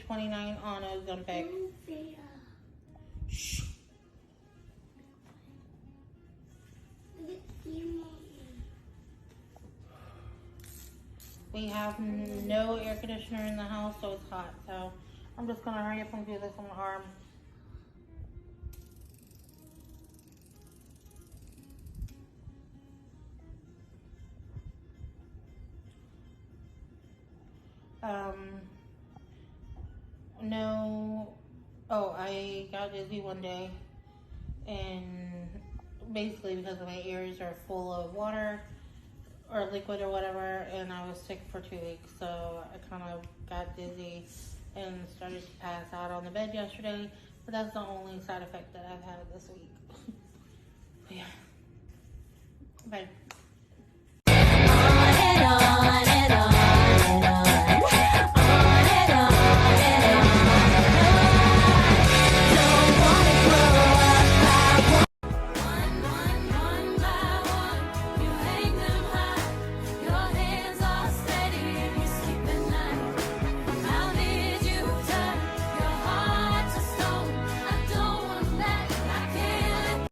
$129 on Ozempic. Shh. We have no air conditioner in the house, so it's hot. So I'm just gonna hurry up and do this on my arm. No, oh, I got dizzy one day, and basically because my ears are full of water or liquid or whatever, and I was sick for 2 weeks, so I kind of got dizzy and started to pass out on the bed yesterday, but that's the only side effect that I've had this week. Yeah. Bye.